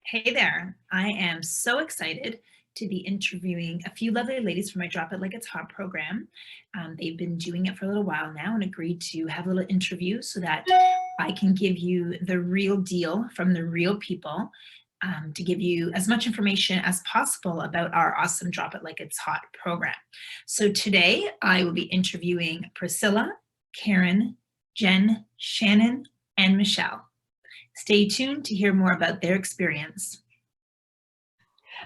Hey there. I am so excited to be interviewing a few lovely ladies from my Drop It Like It's Hot program. They've been doing it for a little while now and agreed to have a little interview so that I can give you the real deal from the real people, to give you as much information as possible about our awesome Drop It Like It's Hot program. So today I will be interviewing Priscilla, Karen, Jen, Shannon, and Michelle. Stay tuned to hear more about their experience.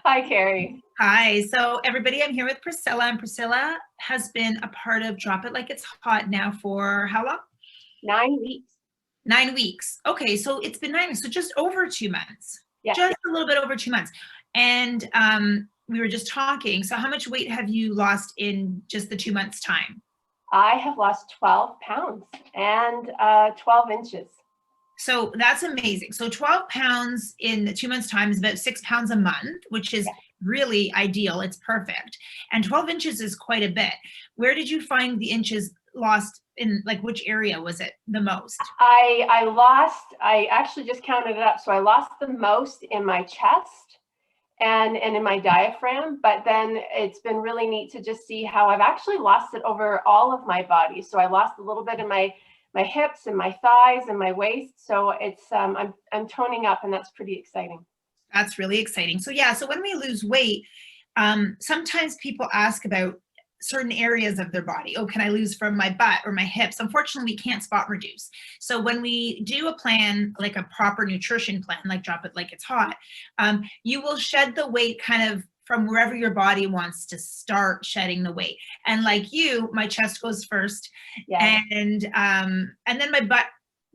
Hi, Carrie. Hi, so everybody, I'm here with Priscilla, and Priscilla has been a part of Drop It Like It's Hot now for how long? 9 weeks. 9 weeks. Okay, so it's been 9 weeks, so just over 2 months. Yes. Just a little bit over 2 months. And we were just talking. So how much weight have you lost in just the 2 months' time? I have lost 12 pounds and 12 inches. So that's amazing. So 12 pounds in 2 months' time is about 6 pounds a month, which is really ideal. It's perfect. And 12 inches is quite a bit. Where did you find the inches lost in, like, which area was it the most? I actually just counted it up. So I lost the most in my chest and in my diaphragm, but then it's been really neat to just see how I've actually lost it over all of my body. So I lost a little bit in my hips and my thighs and my waist. So it's I'm toning up, and that's pretty exciting. That's really exciting. So yeah, so when we lose weight, sometimes people ask about certain areas of their body. Oh, can I lose from my butt or my hips? Unfortunately, we can't spot reduce. So when we do a plan, like a proper nutrition plan, like Drop It Like It's Hot, you will shed the weight kind of from wherever your body wants to start shedding the weight. And like you, my chest goes first, and then my butt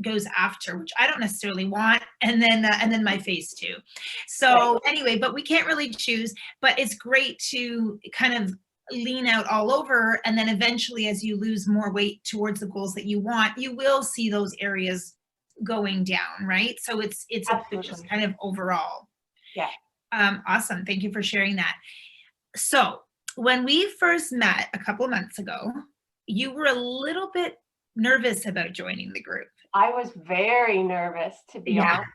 goes after, which I don't necessarily want, and then my face too. So anyway, but we can't really choose, but it's great to kind of lean out all over, and then eventually as you lose more weight towards the goals that you want, you will see those areas going down, right? So it's just kind of overall. Yeah. Awesome. Thank you for sharing that. So when we first met a couple of months ago, you were a little bit nervous about joining the group. I was very nervous, to be honest.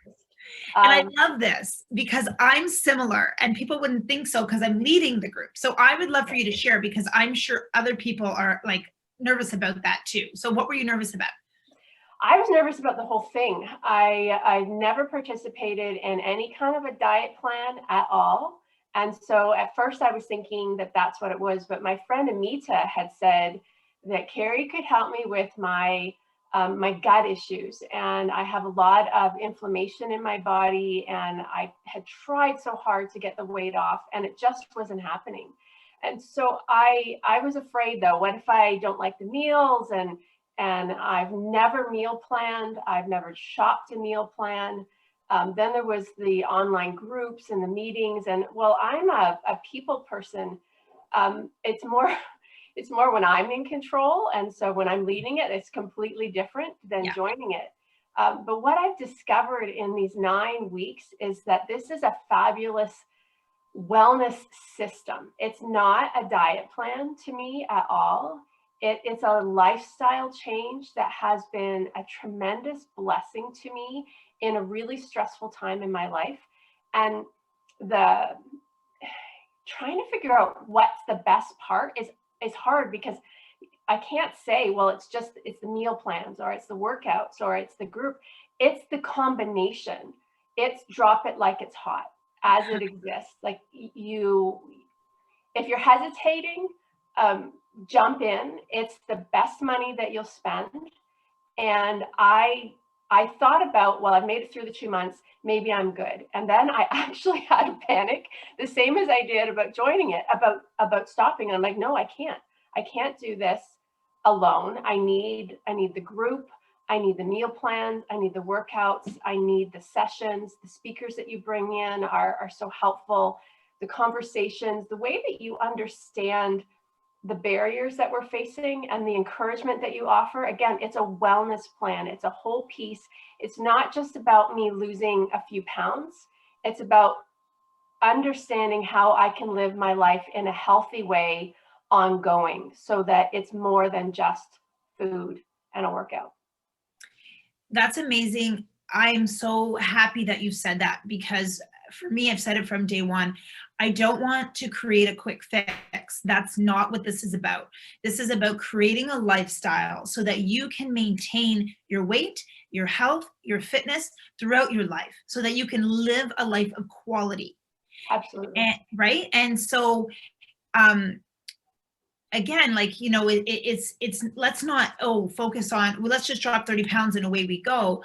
And I love this because I'm similar, and people wouldn't think so because I'm leading the group. So I would love for you to share, because I'm sure other people are like nervous about that too. So what were you nervous about? I was nervous about the whole thing. I never participated in any kind of a diet plan at all. And so at first I was thinking that that's what it was. But my friend Amita had said that Carrie could help me with my gut issues. And I have a lot of inflammation in my body. And I had tried so hard to get the weight off, and it just wasn't happening. And so I was afraid, though, what if I don't like the meals? And I've never meal planned. I've never shopped a meal plan. Then there was the online groups and the meetings. And well, I'm a people person. It's more when I'm in control. And so when I'm leading it, it's completely different than joining it. But what I've discovered in these 9 weeks is that this is a fabulous wellness system. It's not a diet plan to me at all. It's a lifestyle change that has been a tremendous blessing to me in a really stressful time in my life. And the trying to figure out what's the best part is hard, because I can't say, well, it's the meal plans, or it's the workouts, or it's the group. It's the combination. It's Drop It Like It's Hot as it exists. Like if you're hesitating, jump in. It's the best money that you'll spend. And I thought about, well, I've made it through the 2 months, maybe I'm good. And then I actually had a panic, the same as I did about joining it, about stopping. And I'm like, no, I can't do this alone. I need the group. I need the meal plans. I need the workouts. I need the sessions. The speakers that you bring in are so helpful. The conversations, the way that you understand the barriers that we're facing and the encouragement that you offer. Again, it's a wellness plan. It's a whole piece. It's not just about me losing a few pounds. It's about understanding how I can live my life in a healthy way ongoing, so that it's more than just food and a workout. That's amazing. I am so happy that you said that, because for me, I've said it from day one, I don't want to create a quick fix. That's not what this is about. This is about creating a lifestyle so that you can maintain your weight, your health, your fitness throughout your life, so that you can live a life of quality. Absolutely. And right. And so, um, again, like, you know, it's let's not, focus on, well, let's just drop 30 pounds and away we go.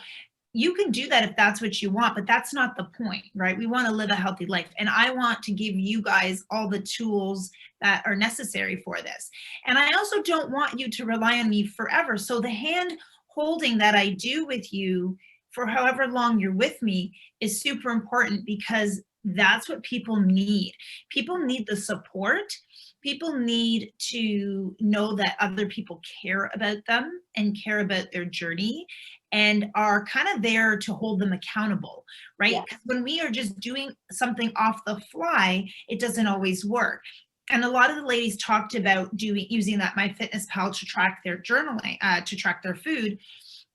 You can do that if that's what you want, but that's not the point, right? We want to live a healthy life. And I want to give you guys all the tools that are necessary for this. And I also don't want you to rely on me forever. So the hand holding that I do with you for however long you're with me is super important, because that's what people need. People need the support. People need to know that other people care about them and care about their journey and are kind of there to hold them accountable, right? Yeah. Because when we are just doing something off the fly, it doesn't always work. And a lot of the ladies talked about using that MyFitnessPal to track their journaling, to track their food.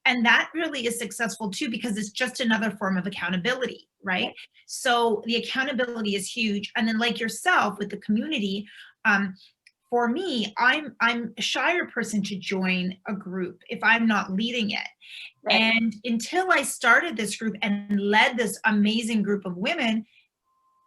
And that really is successful too, because it's just another form of accountability, right? So the accountability is huge. And then, like yourself with the community, for me, I'm a shyer person to join a group if I'm not leading it. Right. And until I started this group and led this amazing group of women,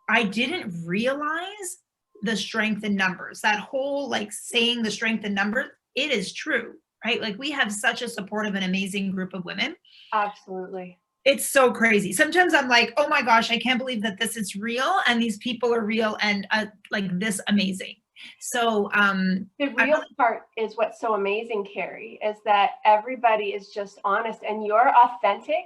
I didn't realize the strength in numbers. That whole, like, saying the strength in numbers, it is true, right? Like, we have such a supportive and amazing group of women. Absolutely. It's so crazy. Sometimes I'm like, oh my gosh, I can't believe that this is real and these people are real and like this amazing. So the real part is what's so amazing, Carrie, is that everybody is just honest and you're authentic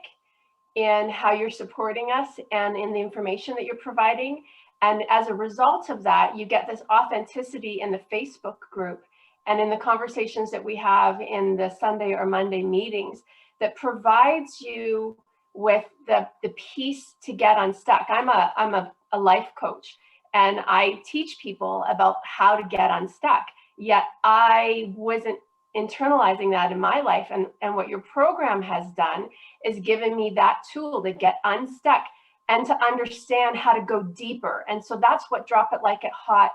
in how you're supporting us and in the information that you're providing. And as a result of that, you get this authenticity in the Facebook group and in the conversations that we have in the Sunday or Monday meetings that provides you with the piece to get unstuck. I'm a life coach. And I teach people about how to get unstuck. Yet I wasn't internalizing that in my life. And what your program has done is given me that tool to get unstuck and to understand how to go deeper. And so that's what Drop It Like It Hot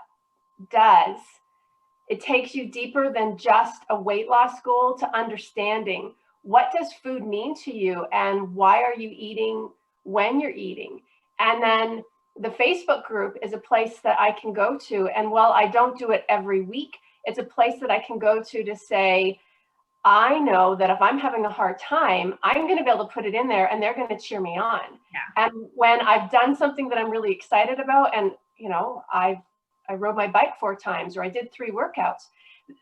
does. It takes you deeper than just a weight loss goal to understanding what does food mean to you and why are you eating when you're eating. And then the Facebook group is a place that I can go to. And while I don't do it every week, it's a place that I can go to say, I know that if I'm having a hard time, I'm going to be able to put it in there and they're going to cheer me on. Yeah. And when I've done something that I'm really excited about, and, you know, I rode my bike 4 times or I did 3 workouts,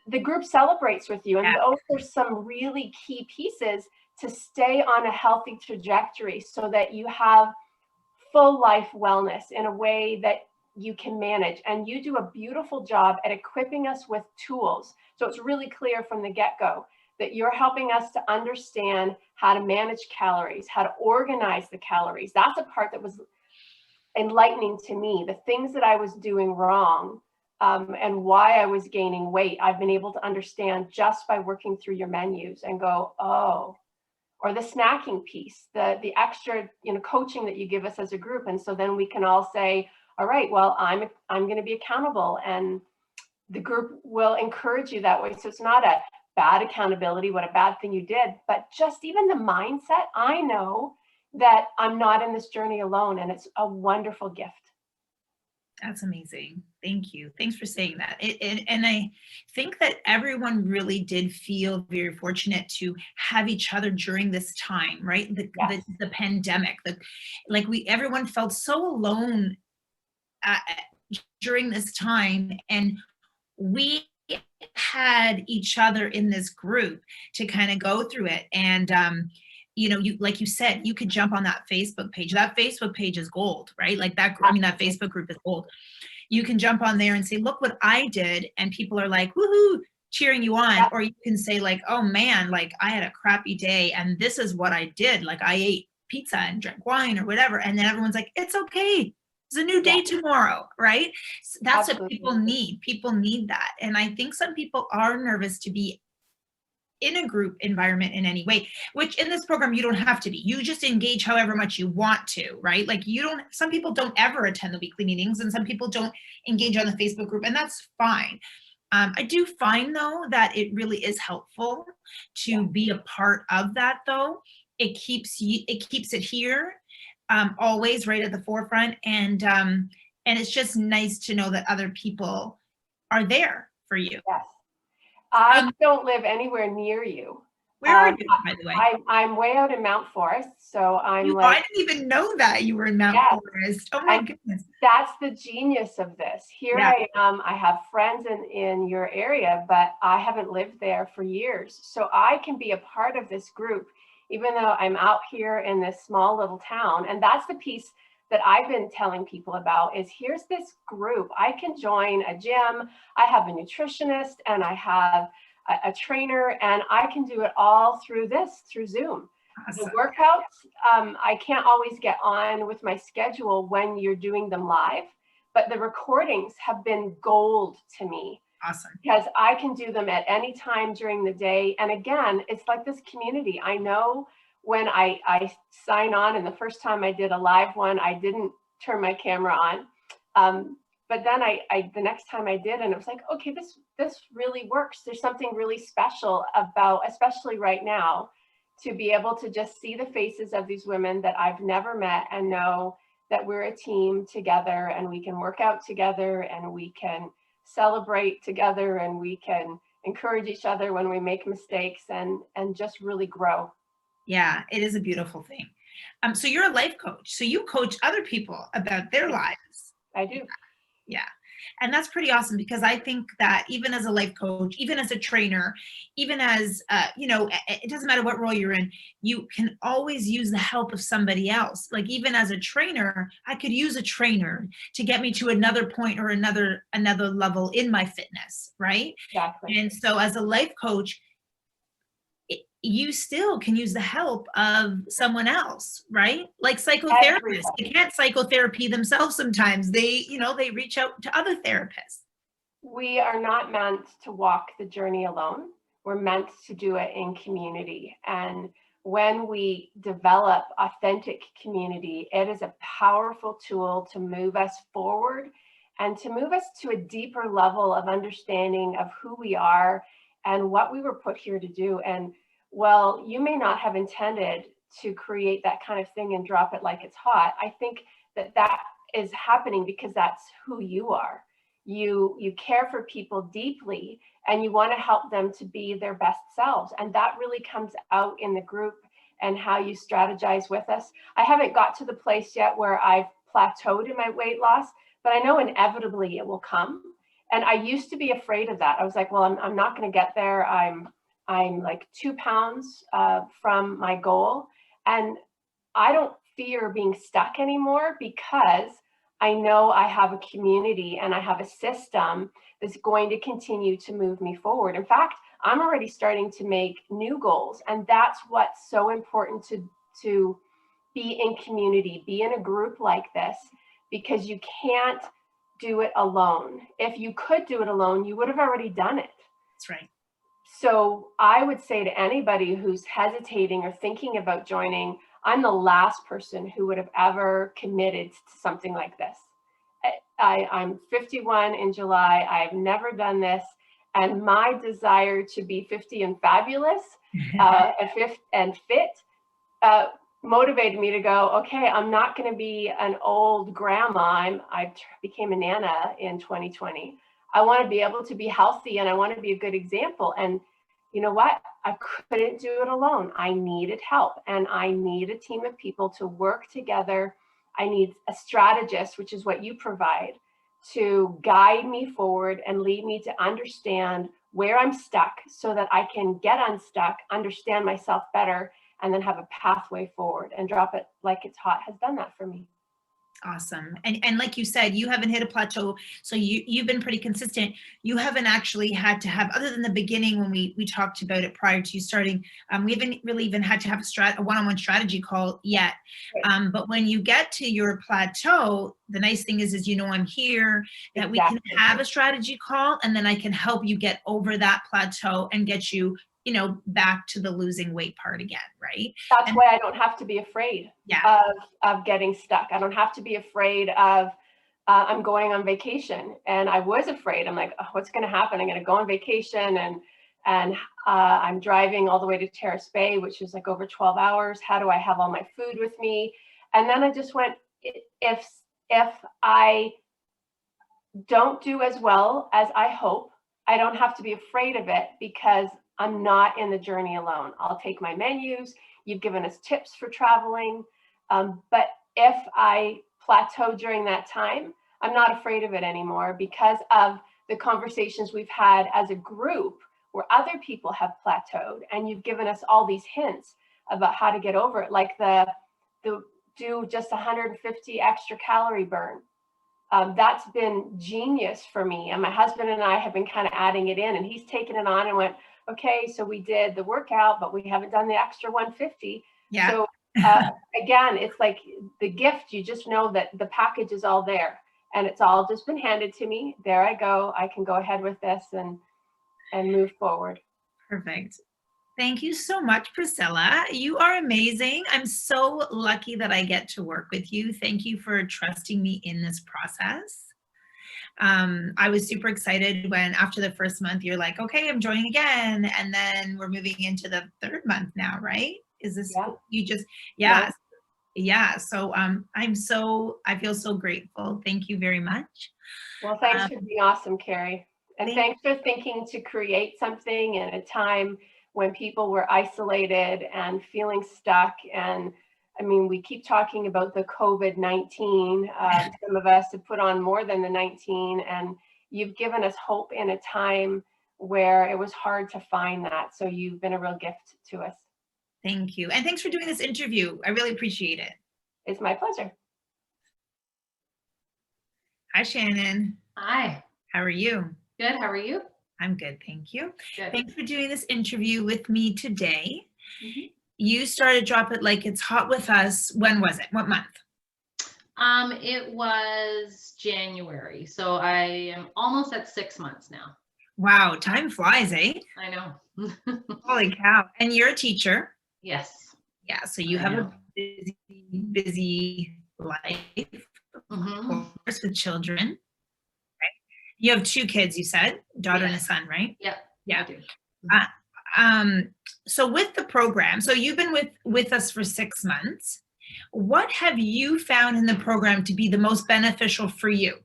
the group celebrates with you. And those are some really key pieces to stay on a healthy trajectory so that you have full life wellness in a way that you can manage. And you do a beautiful job at equipping us with tools. So it's really clear from the get-go that you're helping us to understand how to manage calories, how to organize the calories. That's a part that was enlightening to me. The things that I was doing wrong and why I was gaining weight, I've been able to understand just by working through your menus and go, oh, or the snacking piece, the extra, you know, coaching that you give us as a group. And so then we can all say, all right, well, I'm going to be accountable, and the group will encourage you that way. So it's not a bad accountability, what a bad thing you did, but just even the mindset. I know that I'm not in this journey alone, and it's a wonderful gift. That's amazing. Thank you. Thanks for saying that. And I think that everyone really did feel very fortunate to have each other during this time, right? The pandemic, everyone felt so alone during this time, and we had each other in this group to kind of go through it. And you know, like you said, you could jump on that Facebook page. That Facebook page is gold, right? Like that, I mean, that Facebook group is gold. You can jump on there and say, look what I did. And people are like, woohoo, cheering you on. Or you can say like, oh man, like I had a crappy day and this is what I did. Like I ate pizza and drank wine or whatever. And then everyone's like, it's okay. It's a new day tomorrow, right? So that's what people need. People need that. And I think some people are nervous to be in a group environment in any way, which in this program, you don't have to be. You just engage however much you want to, right? Like some people don't ever attend the weekly meetings, and some people don't engage on the Facebook group, and that's fine. I do find though that it really is helpful to be a part of that though. It keeps it here, always right at the forefront. And it's just nice to know that other people are there for you. Yes. I don't live anywhere near you. Where are you, by the way? I'm way out in Mount Forest, so I didn't even know that you were in Mount Forest. Oh my goodness. That's the genius of this. Here I am. I have friends in your area, but I haven't lived there for years. So I can be a part of this group, even though I'm out here in this small little town. And that's the piece that I've been telling people about is here's this group. I can join a gym. I have a nutritionist and I have a trainer, and I can do it all through Zoom. Awesome. The workouts, I can't always get on with my schedule when you're doing them live, but the recordings have been gold to me. Awesome. Because I can do them at any time during the day. And again, it's like this community. I know when I sign on, and the first time I did a live one, I didn't turn my camera on. But then the next time I did, and it was like, okay, this really works. There's something really special about, especially right now, to be able to just see the faces of these women that I've never met and know that we're a team together, and we can work out together, and we can celebrate together, and we can encourage each other when we make mistakes, and just really grow. Yeah, it is a beautiful thing. So you're a life coach. So you coach other people about their lives. I do. Yeah. And that's pretty awesome, because I think that even as a life coach, even as a trainer, even as, it doesn't matter what role you're in, you can always use the help of somebody else. Like even as a trainer, I could use a trainer to get me to another point or another level in my fitness, right? Exactly. And so as a life coach, you still can use the help of someone else, right? Like psychotherapists, they can't psychotherapy themselves sometimes. They reach out to other therapists. We are not meant to walk the journey alone. We're meant to do it in community. And when we develop authentic community, it is a powerful tool to move us forward and to move us to a deeper level of understanding of who we are and what we were put here to do. And well, you may not have intended to create that kind of thing and drop it like it's hot. I think that is happening because that's who you are. You care for people deeply, and you want to help them to be their best selves. And that really comes out in the group and how you strategize with us. I haven't got to the place yet where I've plateaued in my weight loss, but I know inevitably it will come. And I used to be afraid of that. I was like, well, I'm not going to get there. I'm like 2 pounds from my goal. And I don't fear being stuck anymore, because I know I have a community and I have a system that's going to continue to move me forward. In fact, I'm already starting to make new goals. And that's what's so important to be in community, be in a group like this, because you can't do it alone. If you could do it alone, you would have already done it. That's right. So I would say to anybody who's hesitating or thinking about joining, I'm the last person who would have ever committed to something like this. I'm 51 in July. I've never done this. And my desire to be 50 and fabulous and fit motivated me to go, okay, I'm not going to be an old grandma. I became a nana in 2020. I want to be able to be healthy, and I want to be a good example. And you know what? I couldn't do it alone. I needed help, and I need a team of people to work together. I need a strategist, which is what you provide, to guide me forward and lead me to understand where I'm stuck so that I can get unstuck, understand myself better, and then have a pathway forward. And Drop It Like It's Hot has done that for me. Awesome. And like you said, you haven't hit a plateau. So you've been pretty consistent. You haven't actually had to have, other than the beginning when we talked about it prior to you starting, we haven't really even had to have a one-on-one strategy call yet. Right. But when you get to your plateau, the nice thing is I'm here, that exactly. We can have a strategy call, and then I can help you get over that plateau and get you you know, back to the losing weight part again, right? That's why I don't have to be afraid of getting stuck. I don't have to be afraid of I'm going on vacation, and I was afraid. I'm like, oh, what's going to happen? I'm going to go on vacation, and I'm driving all the way to Terrace Bay, which is like over 12 hours. How do I have all my food with me? And then I just went, if I don't do as well as I hope, I don't have to be afraid of it because I'm not in the journey alone. I'll take my menus. You've given us tips for traveling. But if I plateau during that time, I'm not afraid of it anymore because of the conversations we've had as a group where other people have plateaued, and you've given us all these hints about how to get over it, like the do just 150 extra calorie burn. That's been genius for me. And my husband and I have been kind of adding it in, and he's taken it on and went, okay, so we did the workout, but we haven't done the extra 150. Yeah. So again, it's like the gift. You just know that the package is all there, and it's all just been handed to me. There I go. I can go ahead with this and move forward. Perfect. Thank you so much, Priscilla. You are amazing. I'm so lucky that I get to work with you. Thank you for trusting me in this process. I was super excited when after the first month, you're like, okay, I'm joining again. And then we're moving into the third month now, right? Is this, you just, yeah. Yeah. So I feel so grateful. Thank you very much. Well, thanks for being awesome, Carrie. And thanks for thinking to create something in a time when people were isolated and feeling stuck. And I mean, we keep talking about the COVID-19. Some of us have put on more than the 19, and you've given us hope in a time where it was hard to find that. So you've been a real gift to us. Thank you. And thanks for doing this interview. I really appreciate it. It's my pleasure. Hi, Shannon. Hi. How are you? Good. How are you? I'm good. Thank you. Good. Thanks for doing this interview with me today. Mm-hmm. You started Drop It Like It's Hot with us. When was it? What month? It was January. So I am almost at 6 months now. Wow. Time flies, eh? I know. Holy cow. And you're a teacher. Yes. Yeah. So you have a busy life, of course, with children. Right? You have 2 kids, you said, daughter and a son, right? Yeah. Yeah. I do. So with the program, so you've been with us for 6 months. What have you found in the program to be the most beneficial for you?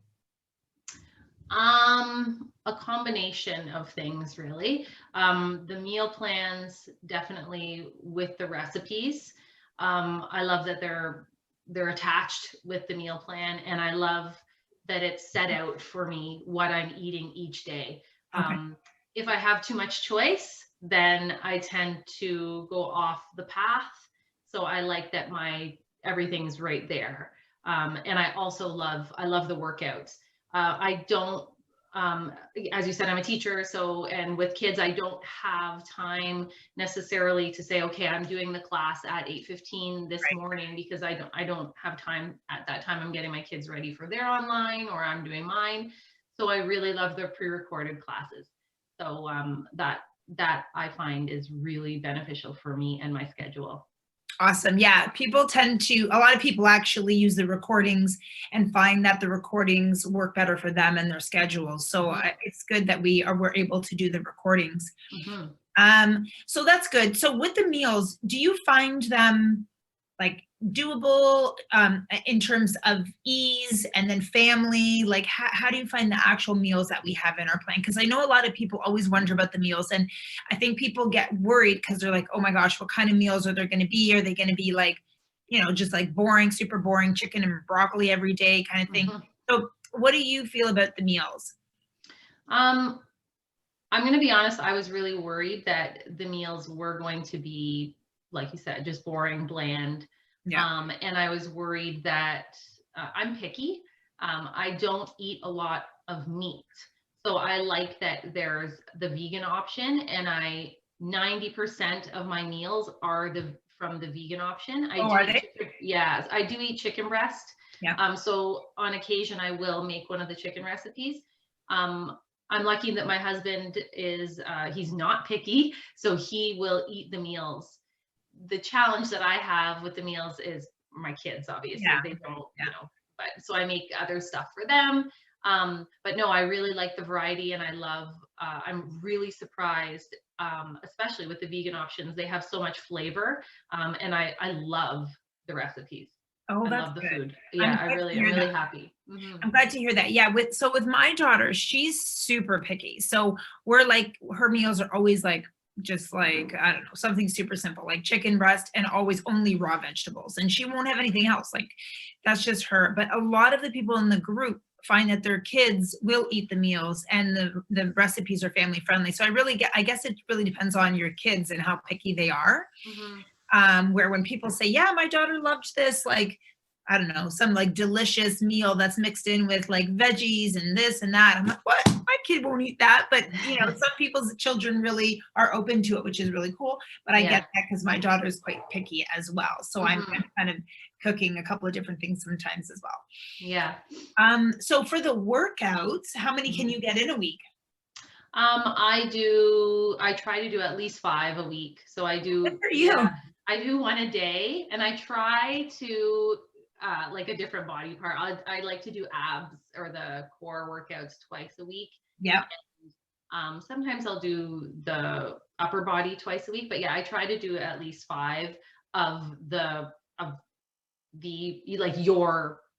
A combination of things, really. The meal plans, definitely, with the recipes. I love that they're attached with the meal plan, and I love that it's set out for me what I'm eating each day. Okay. If I have too much choice, then I tend to go off the path. So I like that everything's right there. And I also love the workouts. I don't, as you said, I'm a teacher. So, and with kids, I don't have time necessarily to say, okay, I'm doing the class at 8:15 this morning, because I don't have time at that time. I'm getting my kids ready for their online, or I'm doing mine. So I really love the pre-recorded classes. So that I find is really beneficial for me and my schedule. Awesome. Yeah. A lot of people actually use the recordings and find that the recordings work better for them and their schedules. So it's good that we're able to do the recordings. So that's good. So with the meals, do you find them like doable in terms of ease, and then family? Like how do you find the actual meals that we have in our plan? Because I know a lot of people always wonder about the meals, and I think people get worried because they're like, oh my gosh, what kind of meals are there going to be? Are they going to be like, just like boring, super boring chicken and broccoli every day kind of thing? So what do you feel about the meals? I'm going to be honest, I was really worried that the meals were going to be, like you said, just boring, bland. Yeah. And I was worried that I'm picky. I don't eat a lot of meat. So I like that there's the vegan option, and 90% of my meals are from the vegan option. Yes, I do eat chicken breast. Yeah. So on occasion I will make one of the chicken recipes. I'm lucky that my husband is, he's not picky, so he will eat the meals. The challenge that I have with the meals is my kids, obviously, Yeah. they don't, Yeah. you know, but so I make other stuff for them. But no, I really like the variety, and I love, I'm really surprised, especially with the vegan options, they have so much flavor. And I love the recipes. Oh, I that's love the good. food. I'm Yeah, glad to I'm hear that. really happy. Mhm. I'm glad to hear that. Yeah, with my daughter, she's super picky. So we're like, her meals are always like just like, I don't know, something super simple, like chicken breast and always only raw vegetables. And she won't have anything else. Like that's just her. But a lot of the people in the group find that their kids will eat the meals and the recipes are family friendly. So I guess it really depends on your kids and how picky they are. Mhm. Where when people say, yeah, my daughter loved this, like, I don't know, some like delicious meal that's mixed in with like veggies and this and that. I'm like, what? My kid won't eat that. But you know, some people's children really are open to it, which is really cool. But I Yeah. get that because my daughter is quite picky as well. So I'm Mhm. kind of cooking a couple of different things sometimes as well. Yeah. So for the workouts, how many can you get in a week? I try to do at least 5 a week. So I Good do, for you. yeah, I do one a day, and I try to, like a different body part. I like to do abs or the core workouts twice a week. Yep. Sometimes I'll do the upper body twice a week, but yeah, I try to do at least 5 of of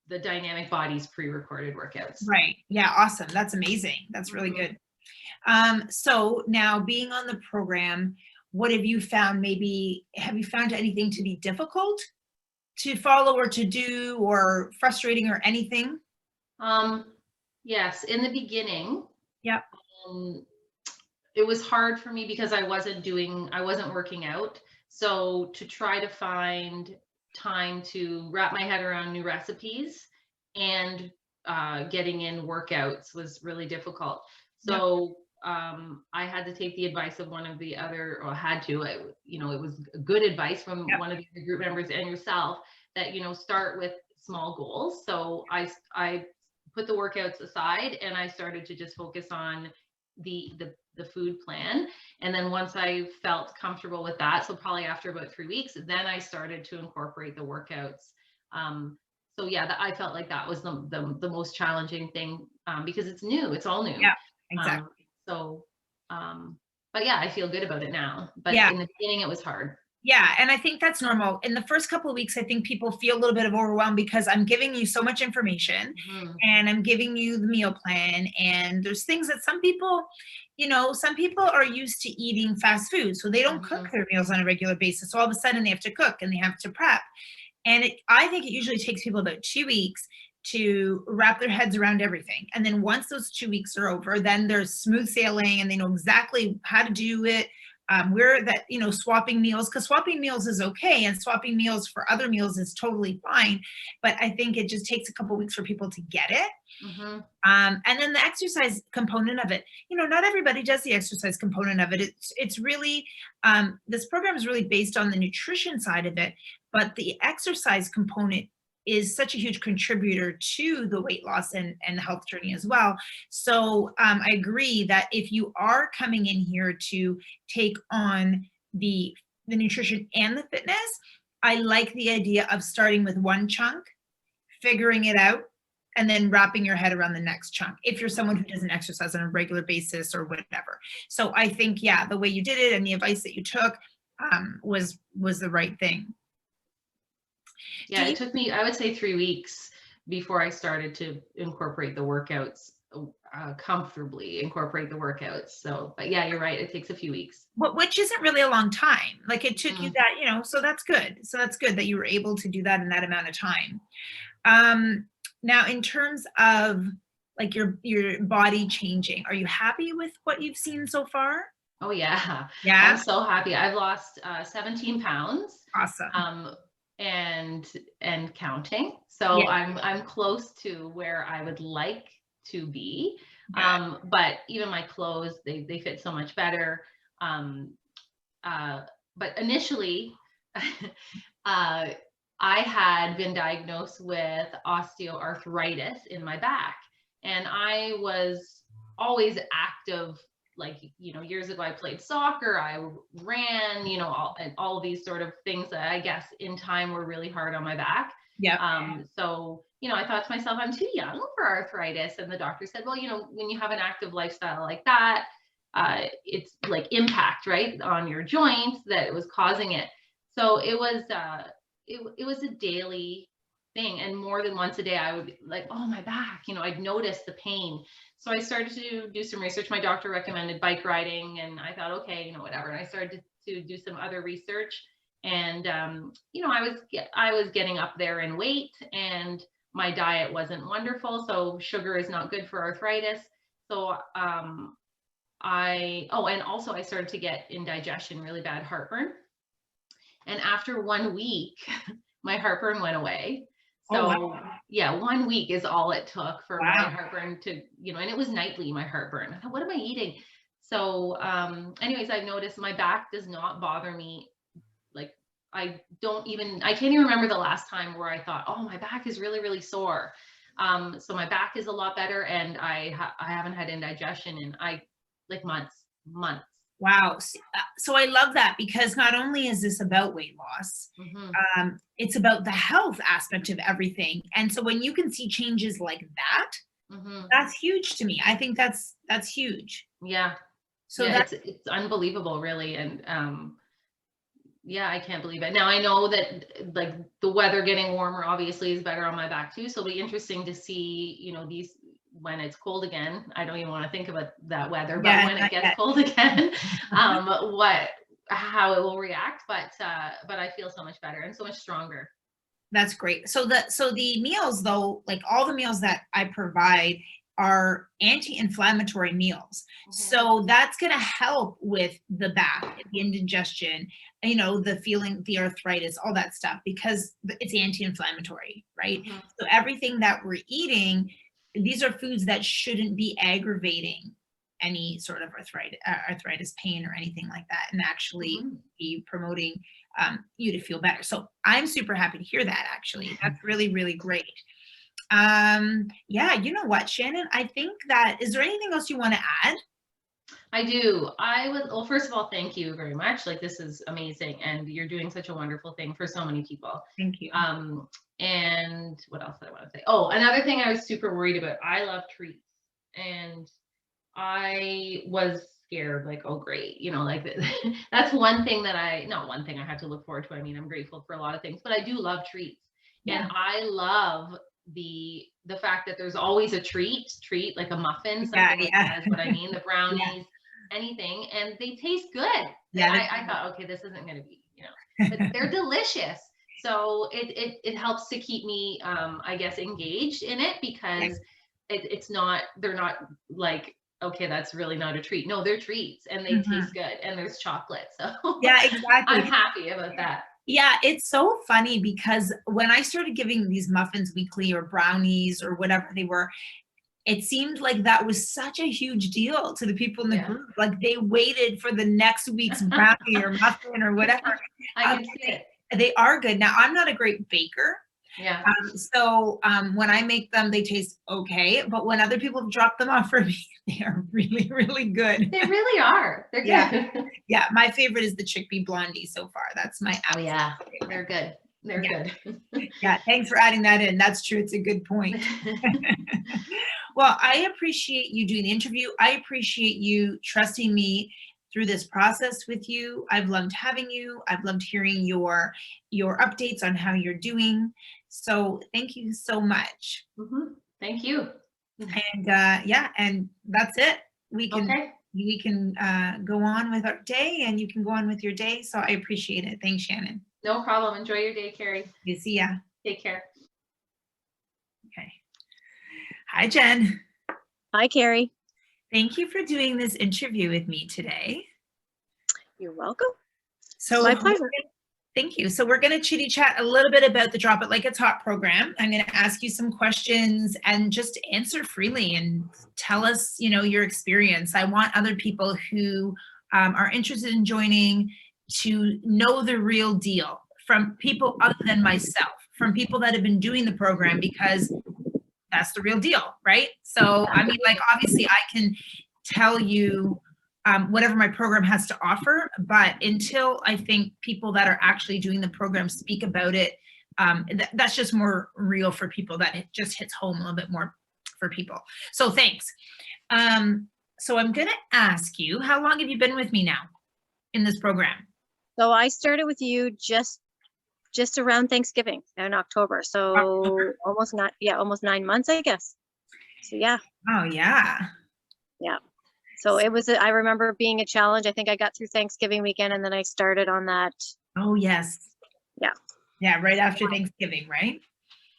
the Dynamic Bodies pre-recorded workouts. Right. Yeah. Awesome. That's amazing. That's really Mhm. good. So now being on the program, what have you found? Maybe have you found anything to be difficult to follow or to do or frustrating or anything? Um, yes, in the beginning, Yep. um, it was hard for me because I wasn't working out. So to try to find time to wrap my head around new recipes and getting in workouts was really difficult. Yep. So I had to take the advice of one of the other, or had to, you know, it was good advice from Yep. one of the group members and yourself that, you know, start with small goals. So I put the workouts aside and I started to just focus on the food plan. And then once I felt comfortable with that, so probably after about 3 weeks, then I started to incorporate the workouts. So yeah, I felt like that was the most challenging thing, because it's new, it's all new. Yeah. Um, Exactly. so, but yeah, I feel good about it now. But Yeah. in the beginning, it was hard. Yeah, and I think that's normal. In the first couple of weeks, I think people feel a little bit of overwhelm because I'm giving you so much information Mhm. and I'm giving you the meal plan. And there's things that some people, you know, some people are used to eating fast food, so they don't cook Mhm. their meals on a regular basis. So all of a sudden they have to cook and they have to prep. And I think it usually takes people about 2 weeks to wrap their heads around everything. And then once those 2 weeks are over, then there's smooth sailing and they know exactly how to do it. Where that, you know, swapping meals, because swapping meals is okay and swapping meals for other meals is totally fine. But I think it just takes a couple weeks for people to get it. Mhm. And then the exercise component of it, you know, not everybody does the exercise component of it. It's really, this program is really based on the nutrition side of it, but the exercise component is such a huge contributor to the weight loss and the health journey as well. So I agree that if you are coming in here to take on the nutrition and the fitness, I like the idea of starting with one chunk, figuring it out, and then wrapping your head around the next chunk if you're someone who doesn't exercise on a regular basis or whatever. So I think, yeah, the way you did it and the advice that you took was the right thing. Do Yeah, you, it took me, I would say, 3 weeks before I started to incorporate the workouts, comfortably incorporate the workouts. So, but yeah, you're right. It takes a few weeks. which isn't really a long time. Like it took you Mm. that, you know, so that's good. So that's good that you were able to do that in that amount of time. Now, in terms of like your body changing, are you happy with what you've seen so far? Oh yeah, I'm Yeah, so happy. I've lost 17 pounds, awesome. um, and counting. So Yeah, I'm close to where I would like to be. good. But even my clothes, they fit so much better. Um, uh, but initially, uh, I had been diagnosed with osteoarthritis in my back, and I was always active. Like, years ago I played soccer, I ran, all these sort of things that I guess in time were really hard on my back. Yeah. So, I thought to myself, I'm too young for arthritis. And the doctor said, well, when you have an active lifestyle like that, it's like impact, right, on your joints, that it was causing it. So it was a daily thing. And more than once a day, I would like, oh, my back, I'd notice the pain. So I started to do some research. My doctor recommended bike riding, and I thought, okay, whatever. And I started to do some other research, and I was getting up there in weight, and my diet wasn't wonderful. So sugar is not good for arthritis. So and also I started to get indigestion, really bad heartburn. And after 1 week, my heartburn went away. So wow. Yeah, 1 week is all it took for Wow. my heartburn to, and it was nightly, my heartburn. I thought, what am I eating? So anyways, I've noticed my back does not bother me. Like, I can't even remember the last time where I thought, oh, my back is really, really sore. So my back is a lot better, and I haven't had indigestion in months. Wow. So I love that, because not only is this about weight loss, it's about the health aspect of everything. And so when you can see changes like that, that's huge to me. I think that's huge. Yeah. So yeah, it's unbelievable, really. And yeah, I can't believe it. Now I know that like the weather getting warmer obviously is better on my back too. So it'll be interesting to see, these, when it's cold again. I don't even want to think about that weather, but when it gets cold again, how it will react. But I feel so much better and so much stronger. That's great. So the meals, though, like all the meals that I provide are anti-inflammatory meals. So that's going to help with the back, the indigestion, the feeling, the arthritis, all that stuff, because it's anti-inflammatory, right? So everything that we're eating, these are foods that shouldn't be aggravating any sort of arthritis pain or anything like that, and actually be promoting you to feel better. So I'm super happy to hear that, actually. That's really, really great. Yeah, you know what, Shannon, I think that, is there anything else you want to add? I do. Well, first of all, thank you very much. Like, this is amazing. And you're doing such a wonderful thing for so many people. Thank you. And what else did I want to say? Oh, another thing I was super worried about. I love treats. And I was scared, like, oh, great. That's one thing that not one thing I had to look forward to. I mean, I'm grateful for a lot of things, but I do love treats. Yeah. And I love the fact that there's always a treat like a muffin, something like that is what I mean, the brownies, anything, and they taste good. Yeah, I thought, okay, this isn't going to be, but they're delicious. So it helps to keep me, I guess, engaged in it, because they're not like, okay, that's really not a treat. No, they're treats, and they taste good, and there's chocolate. So yeah, exactly. I'm happy about that. Yeah, it's so funny, because when I started giving these muffins weekly, or brownies, or whatever they were, it seemed like that was such a huge deal to the people in the group. Like, they waited for the next week's brownie or muffin or whatever. I can see it. They are good. Now, I'm not a great baker. Yeah. So when I make them, they taste okay. But when other people have dropped them off for me, they are really, really good. They really are. They're good. Yeah. My favorite is the chickpea blondie so far. That's my absolute favorite. They're good. They're good. Yeah. Thanks for adding that in. That's true. It's a good point. Well, I appreciate you doing the interview. I appreciate you trusting me through this process with you. I've loved having you. I've loved hearing your updates on how you're doing. So thank you so much. Thank you. And and that's it. We can go on with our day, and you can go on with your day. So I appreciate it. Thanks, Shannon. No problem. Enjoy your day, Carrie. See ya. Take care. Okay. Hi, Jen. Hi, Carrie. Thank you for doing this interview with me today. You're welcome. So my pleasure. Thank you. So we're going to chitty chat a little bit about the Drop It Like It's Hot program. I'm going to ask you some questions and just answer freely and tell us, your experience. I want other people who are interested in joining to know the real deal from people other than myself, from people that have been doing the program, because that's the real deal, right? So, I mean, like, obviously I can tell you whatever my program has to offer, but until I think people that are actually doing the program speak about it, that's just more real for people. That it just hits home a little bit more for people. So thanks. So I'm going to ask you, how long have you been with me now in this program? So I started with you just around Thanksgiving in October. So almost 9 months, I guess. So yeah. Oh yeah. Yeah. So it was, I remember being a challenge. I think I got through Thanksgiving weekend and then I started on that. Oh yes. Yeah. Yeah, right after Thanksgiving, right?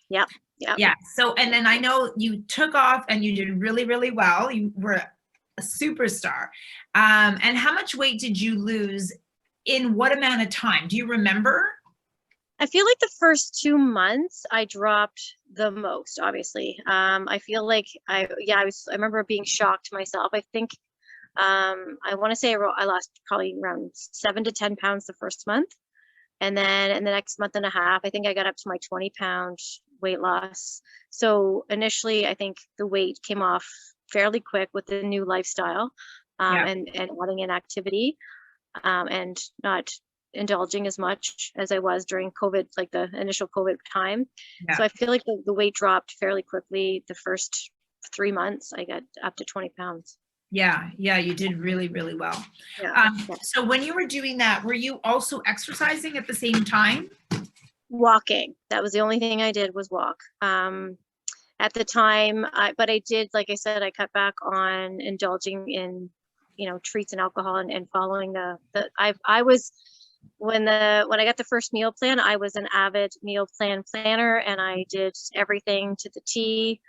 Yeah. Yeah. Yeah. So, and then I know you took off and you did really, really well. You were a superstar. And how much weight did you lose in what amount of time? Do you remember? I feel like the first 2 months I dropped the most, obviously. I feel like I remember being shocked myself. I think, I want to say I lost probably around 7 to 10 pounds the first month. And then in the next month and a half, I think I got up to my 20-pound weight loss. So initially, I think the weight came off fairly quick with the new lifestyle, and adding in activity, and not indulging as much as I was during COVID, like the initial COVID time. So I feel like the weight dropped fairly quickly. The first 3 months, I got up to 20 pounds. Yeah, you did really, really well. Yeah. So when you were doing that, were you also exercising at the same time? Walking. That was the only thing I did, was walk. At the time, but I did, like I said, I cut back on indulging in, treats and alcohol, and following I was, when I got the first meal plan, I was an avid meal planner, and I did everything to the T.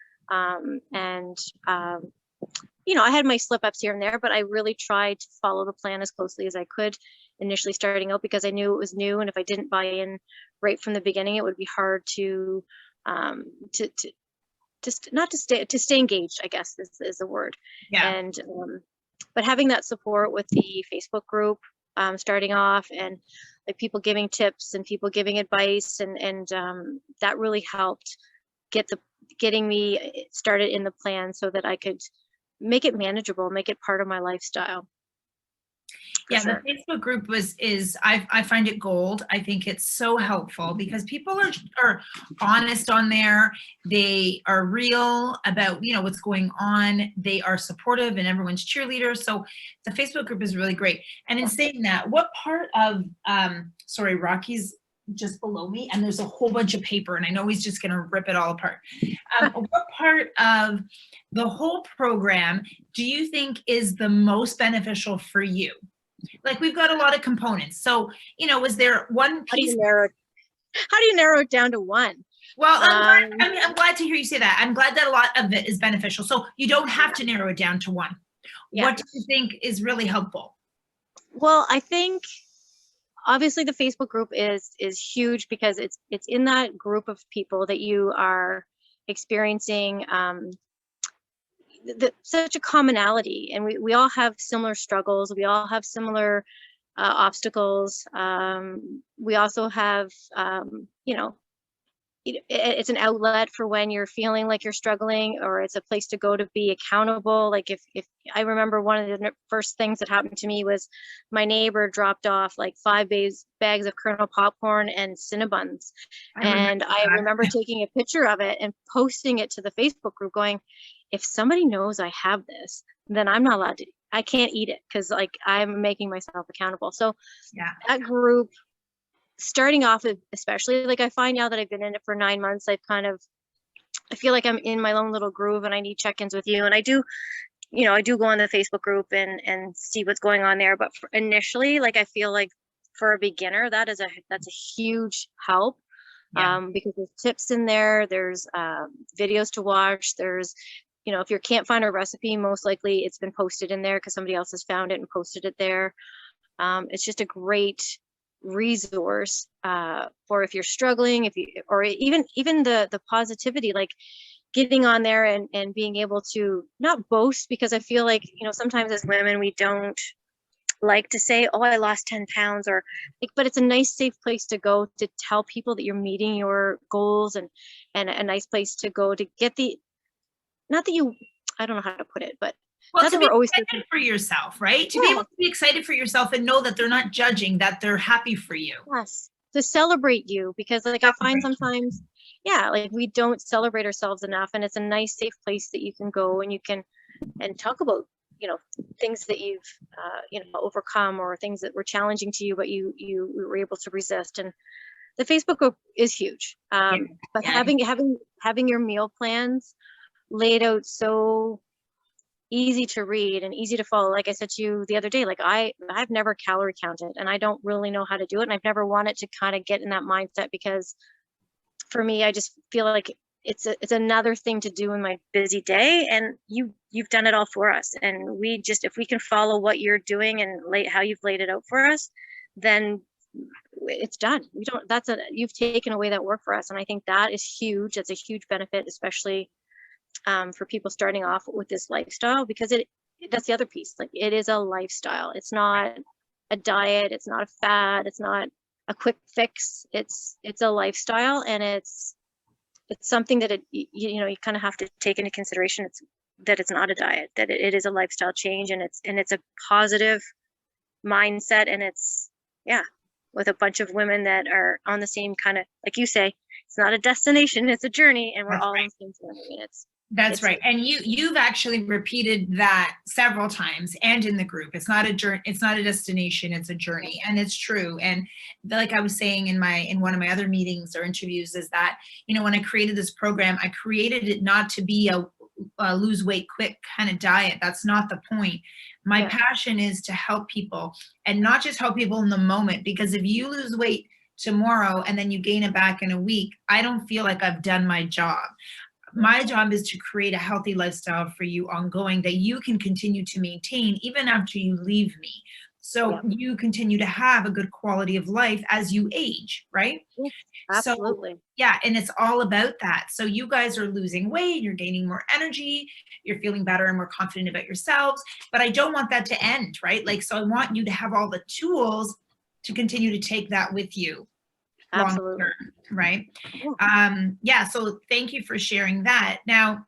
I had my slip ups here and there, but I really tried to follow the plan as closely as I could initially starting out, because I knew it was new. And if I didn't buy in right from the beginning, it would be hard to stay engaged, I guess is the word. Yeah. And, but having that support with the Facebook group, starting off, and like people giving tips and people giving advice, and that really helped getting me started in the plan so that I could make it manageable, make it part of my lifestyle. Yeah, sure. The Facebook group I find it gold. I think it's so helpful because people are honest on there. They are real about, what's going on. They are supportive and everyone's cheerleader. So the Facebook group is really great. And in saying that, what part of, sorry, Rocky's just below me and there's a whole bunch of paper and I know he's just going to rip it all apart. What part of the whole program do you think is the most beneficial for you? Like, we've got a lot of components. So, was there one piece? How do you narrow it down to one? Well, I'm glad to hear you say that. I'm glad that a lot of it is beneficial. So you don't have to narrow it down to one. Yeah. What do you think is really helpful? Well, I think obviously the Facebook group is huge, because it's in that group of people that you are experiencing such a commonality, and we all have similar struggles. We all have similar obstacles. We also have, it's an outlet for when you're feeling like you're struggling, or it's a place to go to be accountable. Like if I remember, one of the first things that happened to me was my neighbor dropped off like 5 bags of kernel popcorn and Cinnabons. And I remember taking a picture of it and posting it to the Facebook group going, if somebody knows I have this, then I'm not allowed to, I can't eat it, because like I'm making myself accountable. So that group, starting off, especially, like I find now that I've been in it for 9 months, I feel like I'm in my own little groove and I need check-ins with you. And I do go on the Facebook group and see what's going on there. But initially, like, I feel like for a beginner, that's a huge help. Because there's tips in there, there's videos to watch, there's, if you can't find a recipe, most likely it's been posted in there because somebody else has found it and posted it there. It's just a great resource for if you're struggling, or even the positivity, like getting on there and being able to not boast, because I feel like, sometimes as women, we don't like to say, oh, I lost 10 pounds, or like, but it's a nice, safe place to go to tell people that you're meeting your goals, and a nice place to go to get not that you, I don't know how to put it, but Well, not to that be we're always excited for yourself, right? To be able to be excited for yourself and know that they're not judging, that they're happy for you. yes, to celebrate you, because like I find sometimes, yeah, like we don't celebrate ourselves enough, and it's a nice, safe place that you can go and you can and talk about, you know, things that you've you know, overcome, or things that were challenging to you, but you were able to resist. And the Facebook group is huge. But Yeah. having your meal plans laid out so easy to read and easy to follow. Like I said to you the other day, like I've never calorie counted, and I don't really know how to do it. And I've never wanted to kind of get in that mindset, because for me, I just feel like it's another thing to do in my busy day, and you've done it all for us. And we just, if we can follow what you're doing and how you've laid it out for us, then it's done. We don't, you've taken away that work for us. And I think that is huge. That's a huge benefit, especially for people starting off with this lifestyle, because that's the other piece. Like, it is a lifestyle. It's not a diet. It's not a fad. It's not a quick fix. It's a lifestyle, and it's something that you know, you kind of have to take into consideration. It's that it's not a diet, that it is a lifestyle change, and it's a positive mindset, and it's, yeah, with a bunch of women that are on the same kind of, like you say, it's not a destination, it's a journey, and we're all on the same journey. And that's right. And you've actually repeated that several times, and in the group, it's not a journey, it's not a destination, it's a journey. And it's true. And like I was saying in one of my other meetings or interviews, is that, you know, when I created this program, I created it not to be a lose weight quick kind of diet. That's not the point. My passion is to help people, and not just help people in the moment, because if you lose weight tomorrow and then you gain it back in a week, I don't feel like I've done my job. My job is to create a healthy lifestyle for you ongoing, that you can continue to maintain even after you leave me. So you continue to have a good quality of life as you age, right? Absolutely. So, yeah, and it's all about that. So you guys are losing weight, you're gaining more energy, you're feeling better and more confident about yourselves. But I don't want that to end, right? Like, so I want you to have all the tools to continue to take that with you. Absolutely. Long term, right? Yeah, so thank you for sharing that. Now,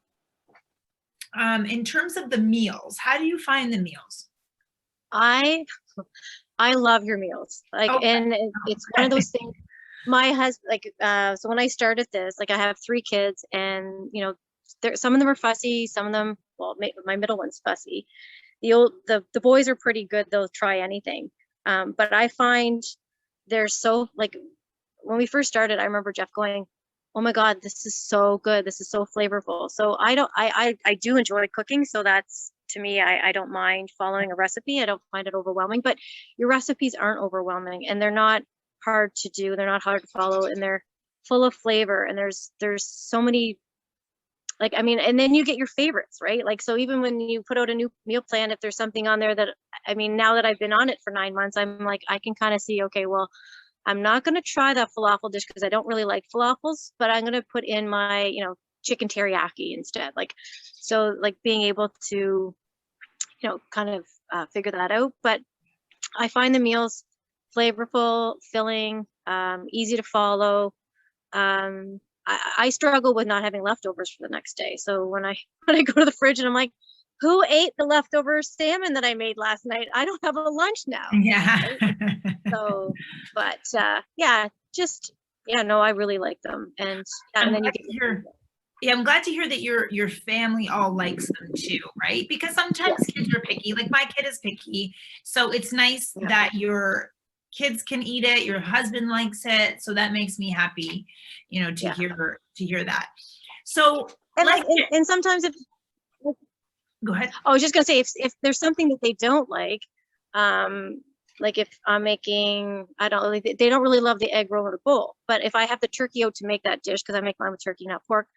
in terms of the meals, how do you find the meals? I love your meals. Like, and it's one of those things. My husband, like, so when I started this, like, I have 3 kids, and, you know, some of them are fussy, some of them, well, my middle one's fussy. The boys are pretty good. They'll try anything. But I find they're so, like, when we first started, I remember Jeff going, "Oh my God, this is so good. This is so flavorful." So I do enjoy cooking. So that's, to me, I don't mind following a recipe. I don't find it overwhelming, but your recipes aren't overwhelming, and they're not hard to do. They're not hard to follow, and they're full of flavor. And there's so many, like, I mean, and then you get your favorites, right? Like, so even when you put out a new meal plan, if there's something on there that, I mean, now that I've been on it for 9 months, I'm like, I can kind of see, okay, well, I'm not going to try that falafel dish because I don't really like falafels, but I'm going to put in my, you know, chicken teriyaki instead. Like, so, like, being able to, you know, kind of figure that out. But I find the meals flavorful, filling, easy to follow. I struggle with not having leftovers for the next day. So when I go to the fridge and I'm like, who ate the leftover salmon that I made last night? I don't have a lunch now. Yeah. Right? So, but yeah, just, yeah, no, I really like them. And then you get yeah, I'm glad to hear that your family all likes them too, right? Because sometimes kids are picky. Like, my kid is picky. So it's nice that your kids can eat it, your husband likes it. So that makes me happy, you know, to hear that. So and sometimes if, go ahead. I was just gonna say, if there's something that they don't like if I'm making, I don't really, they don't really love the egg roll or the bowl, but if I have the turkey out to make that dish, because I make mine with turkey, not pork,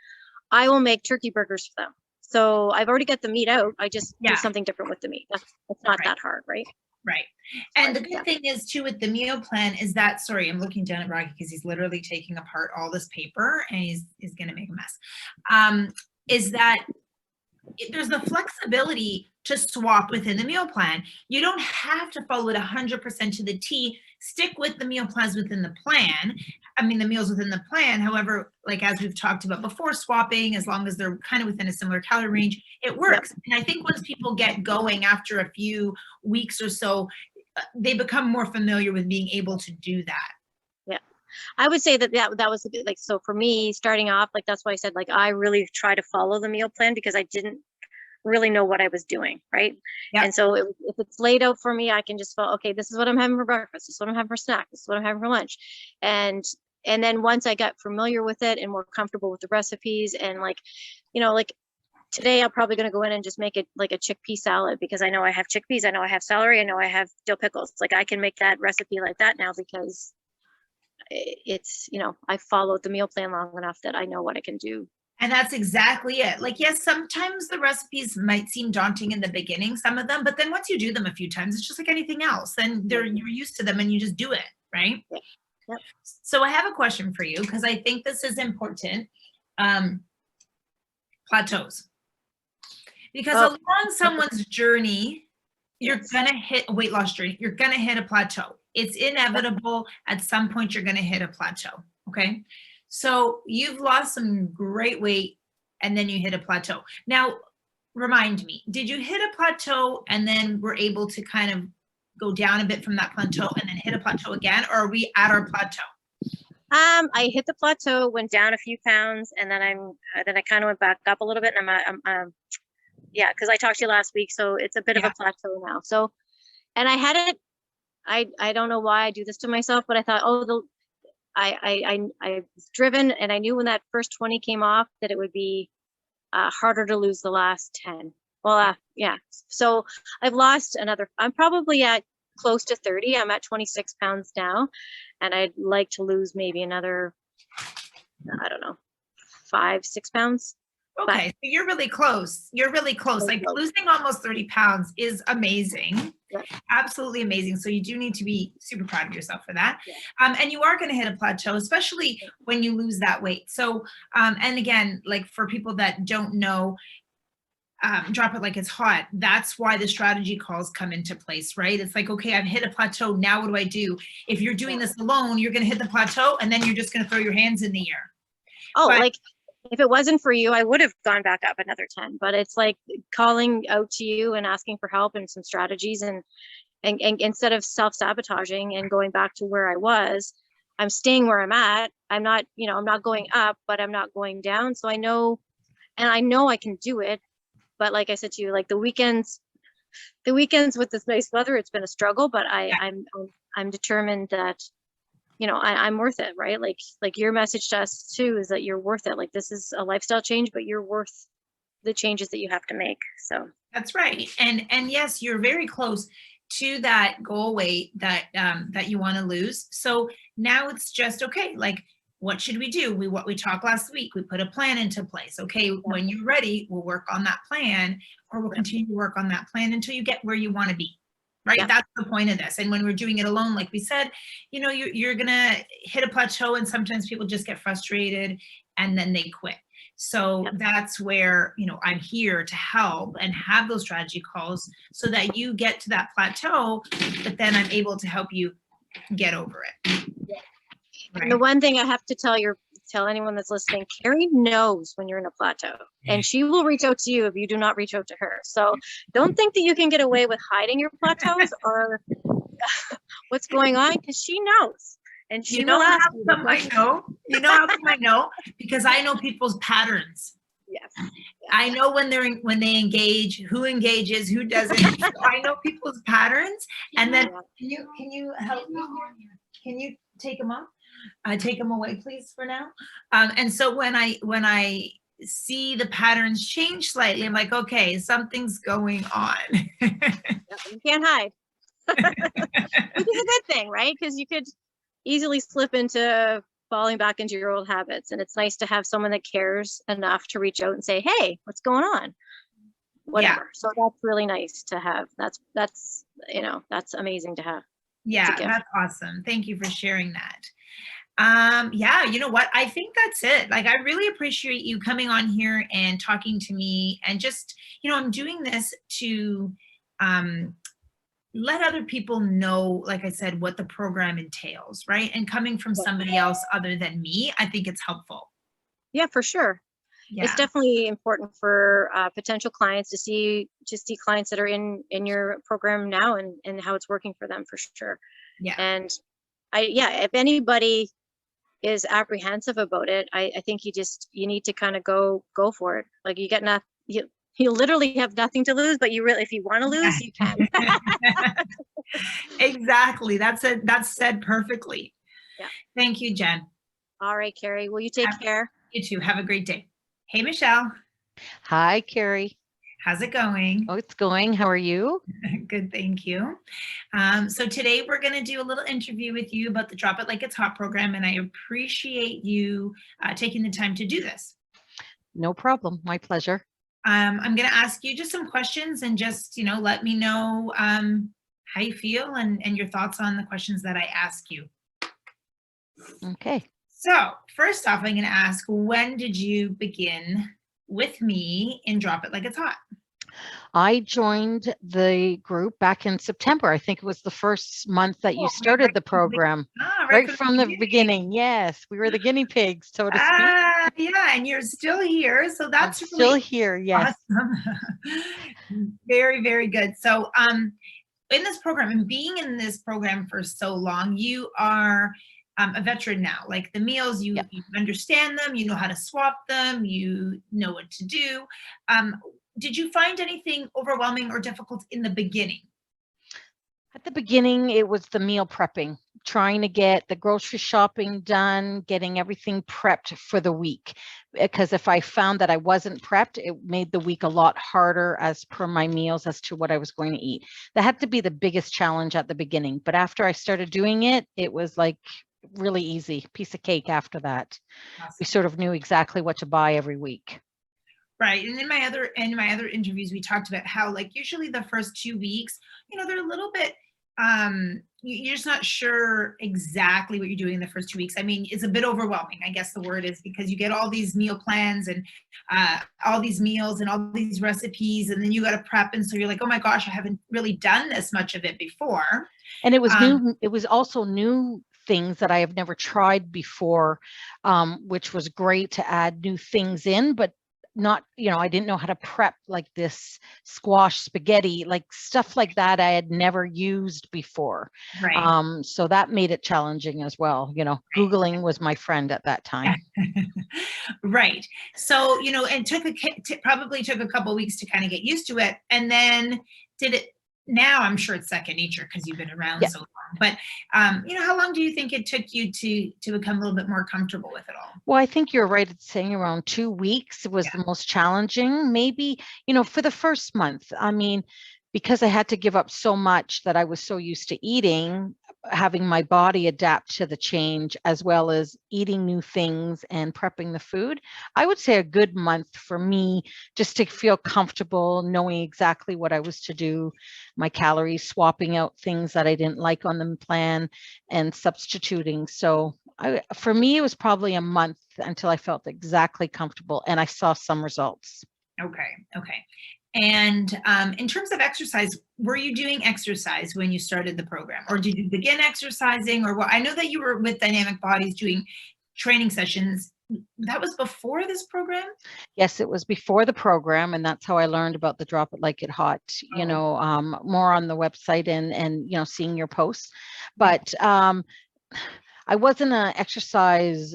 I will make turkey burgers for them. So I've already got the meat out. I just do something different with the meat. It's not that hard, right? Right. And the good thing is too, with the meal plan, is that, sorry, I'm looking down at Rocky because he's literally taking apart all this paper and he's going to make a mess. Is that there's the flexibility to swap within the meal plan. You don't have to follow it 100% to the T. Stick with the meal plans within the plan. I mean, the meals within the plan. However, like as we've talked about before, swapping, as long as they're kind of within a similar calorie range, it works. And I think once people get going after a few weeks or so, they become more familiar with being able to do that. Yeah, I would say that was a bit like, so for me starting off, like, that's why I said, like, I really try to follow the meal plan because I didn't really know what I was doing, right? Yeah. And so if it's laid out for me, I can just follow, okay, this is what I'm having for breakfast, this is what I'm having for snack, this is what I'm having for lunch. And then once I got familiar with it and more comfortable with the recipes, and like, you know, like today I'm probably going to go in and just make it like a chickpea salad, because I know I have chickpeas, I know I have celery, I know I have dill pickles. Like, I can make that recipe like that now because it's, you know, I followed the meal plan long enough that I know what I can do. And that's exactly it. Like, yes, sometimes the recipes might seem daunting in the beginning, some of them, but then once you do them a few times, it's just like anything else. Then you're used to them and you just do it, right? Yeah. Yep. So I have a question for you, because I think this is important. Plateaus. Because along someone's journey, you're gonna hit a weight loss journey, you're gonna hit a plateau. It's inevitable. At some point, you're gonna hit a plateau, okay? So you've lost some great weight and then you hit a plateau. Now, remind me, did you hit a plateau and then were able to kind of go down a bit from that plateau and then hit a plateau again, or are we at our plateau? I hit the plateau, went down a few pounds, and then I kind of went back up a little bit, and yeah, because I talked to you last week, so it's a bit of a plateau now. So, and I had it, I don't know why I do this to myself, but I thought, I was driven, and I knew when that first 20 came off that it would be harder to lose the last 10. Well, yeah. So I've lost another, I'm probably at close to 30. I'm at 26 pounds now, and I'd like to lose maybe another, I don't know, 5-6 pounds. Okay, so you're really close. You're really close. Like, losing almost 30 pounds is amazing. Yeah. Absolutely amazing. So you do need to be super proud of yourself for that. Yeah. And you are going to hit a plateau, especially when you lose that weight. So, and again, like for people that don't know, drop it like it's hot. That's why the strategy calls come into place, right? It's like, okay, I've hit a plateau. Now what do I do? If you're doing this alone, you're going to hit the plateau and then you're just going to throw your hands in the air. Oh, but, like, if it wasn't for you, I would have gone back up another 10, but it's like calling out to you and asking for help and some strategies, and instead of self-sabotaging and going back to where I was, I'm staying where I'm at. I'm not, you know, I'm not going up, but I'm not going down. So I know I can do it. But like I said to you, like the weekends with this nice weather, it's been a struggle, but I'm determined that, you know, I'm worth it, right? Like your message to us too is that you're worth it. Like, this is a lifestyle change, but you're worth the changes that you have to make. So that's right. And yes, you're very close to that goal weight that you want to lose. So now it's just, okay, like, what should we do? What we talked last week, we put a plan into place. Okay, when you're ready, we'll work on that plan, or we'll continue to work on that plan until you get where you want to be. Right? Yeah. That's the point of this. And when we're doing it alone, like we said, you know, you're going to hit a plateau, and sometimes people just get frustrated and then they quit. So that's where, you know, I'm here to help and have those strategy calls so that you get to that plateau, but then I'm able to help you get over it. Right. And the one thing I have to tell anyone that's listening, Carrie knows when you're in a plateau, and she will reach out to you if you do not reach out to her. So don't think that you can get away with hiding your plateaus or what's going on, because she knows. And she will ask you. I know. You know how come I know? Because I know people's patterns. Yes. I know when they engage, who engages, who doesn't. So I know people's patterns. And then can you help me? Can you take them off? Take them away, please, for now. And so when I see the patterns change slightly, I'm like, okay, something's going on. You can't hide. Which is a good thing, right? Because you could easily slip into falling back into your old habits. And it's nice to have someone that cares enough to reach out and say, hey, what's going on? Whatever. Yeah. So that's really nice to have. That's you know, that's amazing to have. Yeah, that's awesome. Thank you for sharing that. Yeah, you know what? I think that's it. Like, I really appreciate you coming on here and talking to me, and just, I'm doing this to um, let other people know, like I said, what the program entails, right? And coming from somebody else other than me, I think it's helpful. Yeah, for sure. It's Yeah. definitely important for potential clients to see clients that are in your program now, and how it's working for them, for sure. Yeah. And if anybody is apprehensive about it, I think you need to kind of go for it. Like, you get nothing, you literally have nothing to lose, but if you want to lose, you can. Exactly. That's said perfectly. Yeah. Thank you, Jen. All right, Carrie. Well, you take care. You too. Have a great day. Hey, Michelle. Hi, Carrie. How's it going? Oh, it's going. How are you? Good, thank you. So today we're going to do a little interview with you about the Drop It Like It's Hot program, and I appreciate you taking the time to do this. No problem. My pleasure. I'm going to ask you just some questions, and just, let me know how you feel and your thoughts on the questions that I ask you. Okay. So first off, I'm going to ask, when did you begin with me in Drop It Like It's Hot? I joined the group back in September. I think it was the first month that you started the program. Right from the beginning. Yes, we were the guinea pigs, so to speak. Yeah, and you're still here, so that's I'm still here. Yes. Awesome. Very, very good. So in this program, and being in this program for so long, you are a veteran now. Like, the meals, you understand them, you know how to swap them, you know what to do. Did you find anything overwhelming or difficult in the beginning? At the beginning, it was the meal prepping, trying to get the grocery shopping done, getting everything prepped for the week. Because if I found that I wasn't prepped, it made the week a lot harder as per my meals as to what I was going to eat. That had to be the biggest challenge at the beginning. But after I started doing it, it was like really easy, piece of cake after that. Awesome. We sort of knew exactly what to buy every week. Right. And in my other interviews, we talked about how, like, usually the first 2 weeks, they're a little bit, you're just not sure exactly what you're doing in the first 2 weeks. I mean, it's a bit overwhelming, I guess the word is, because you get all these meal plans and all these meals and all these recipes, and then you got to prep. And so you're like, oh my gosh, I haven't really done this much of it before. And it was new. It was also new things that I have never tried before, which was great to add new things in, but not, I didn't know how to prep like this squash spaghetti, like stuff like that I had never used before. Right. So that made it challenging as well. Googling was my friend at that time. Right. So, and probably took a couple of weeks to kind of get used to it. And then now I'm sure it's second nature because you've been around so long. But, how long do you think it took you to become a little bit more comfortable with it all? Well, I think you're right at saying around 2 weeks was the most challenging. Maybe, for the first month. I mean, because I had to give up so much that I was so used to eating, having my body adapt to the change, as well as eating new things and prepping the food. I would say a good month for me, just to feel comfortable, knowing exactly what I was to do, my calories, swapping out things that I didn't like on the plan and substituting. So for me, it was probably a month until I felt exactly comfortable and I saw some results. Okay. And in terms of exercise, were you doing exercise when you started the program, or did you begin exercising, or what? I know that you were with Dynamic Bodies doing training sessions. That was before this program? Yes, it was before the program, and that's how I learned about the Drop It Like It Hot, more on the website and seeing your posts. But I wasn't an exercise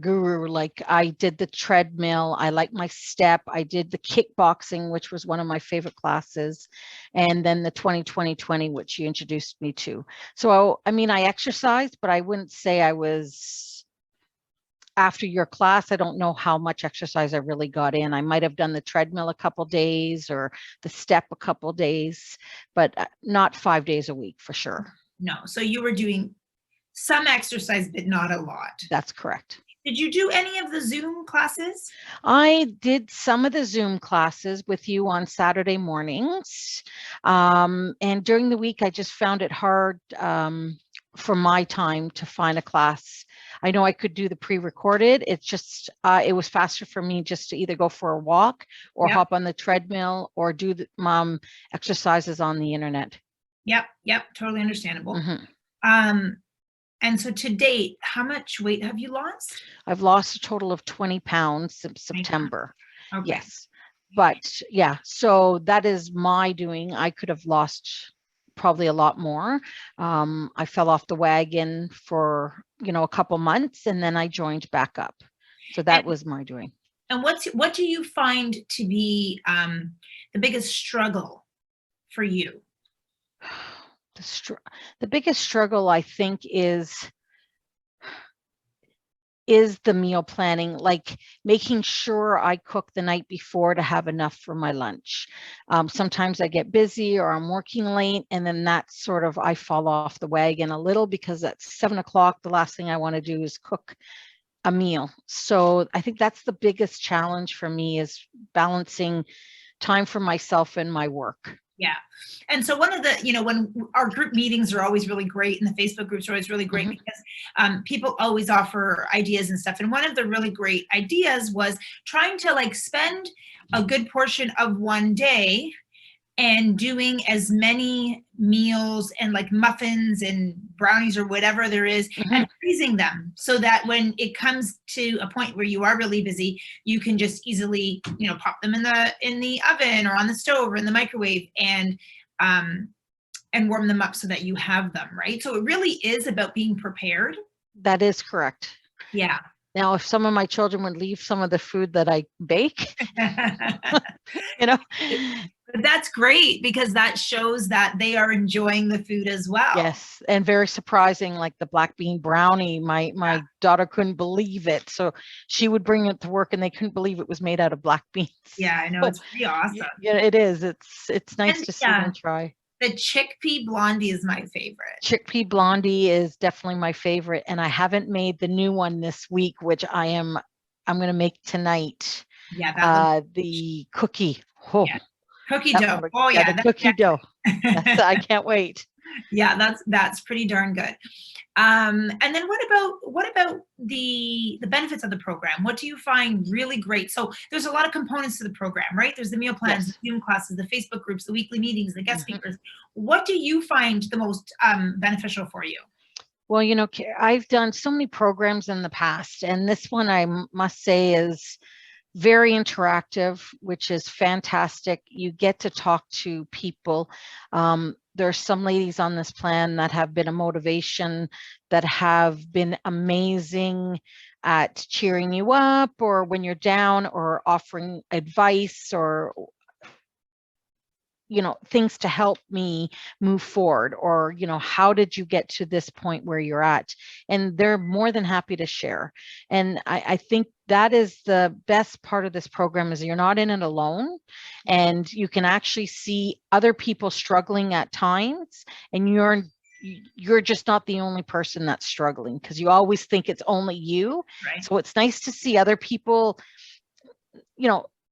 guru. Like, I did the treadmill, I like my step, I did the kickboxing, which was one of my favorite classes, and then the 20 which you introduced me to. So I mean, I exercised, but I wouldn't say I was, after your class, I don't know how much exercise I really got in. I might have done the treadmill a couple days or the step a couple days, but not 5 days a week for sure. No, so you were doing some exercise, but not a lot. That's correct. Did you do any of the Zoom classes? I did some of the Zoom classes with you on Saturday mornings. And during the week, I just found it hard for my time to find a class. I know I could do the pre-recorded. It's just, it was faster for me just to either go for a walk or Yep. hop on the treadmill or do the exercises on the internet. Yep. Totally understandable. Mm-hmm. And so to date, how much weight have you lost? I've lost a total of 20 pounds since September. Okay. Yes. But yeah, so that is my doing. I could have lost probably a lot more. I fell off the wagon for, a couple months, and then I joined back up. So that was my doing. And what do you find to be the biggest struggle for you? The biggest struggle, I think, is the meal planning, like making sure I cook the night before to have enough for my lunch. Sometimes I get busy or I'm working late, and then that's sort of, I fall off the wagon a little, because at 7 o'clock, the last thing I want to do is cook a meal. So I think that's the biggest challenge for me, is balancing time for myself and my work. Yeah. And so one of the, when our group meetings are always really great, and the Facebook groups are always really great, because people always offer ideas and stuff. And one of the really great ideas was trying to like spend a good portion of one day and doing as many meals and like muffins and brownies or whatever there is, and freezing them, so that when it comes to a point where you are really busy, you can just easily, pop them in the oven or on the stove or in the microwave, and warm them up so that you have them, right? So it really is about being prepared. That is correct. Yeah. Now, if some of my children would leave some of the food that I bake, That's great, because that shows that they are enjoying the food as well. Yes. And very surprising, like the black bean brownie, my daughter couldn't believe it. So she would bring it to work and they couldn't believe it was made out of black beans. Yeah, I know. It's pretty awesome. Yeah, it is. It's nice to see them try. The chickpea blondie is my favorite. Chickpea blondie is definitely my favorite. And I haven't made the new one this week, which I'm going to make tonight. Yeah. The cookie. Oh. Yeah. Cookie dough. Oh yeah, the cookie dough. I can't wait. Yeah, that's pretty darn good. And then what about the benefits of the program? What do you find really great? So there's a lot of components to the program, right? There's the meal plans, the Zoom classes, the Facebook groups, the weekly meetings, the guest speakers. What do you find the most beneficial for you? Well, I've done so many programs in the past, and this one I must say is very interactive, which is fantastic. You get to talk to people. There's some ladies on this plan that have been a motivation, that have been amazing at cheering you up, or when you're down, or offering advice, or things to help me move forward, or, how did you get to this point where you're at? And they're more than happy to share. And I think that is the best part of this program, is you're not in it alone, and you can actually see other people struggling at times, and you're just not the only person that's struggling, because you always think it's only you. Right. So it's nice to see other people,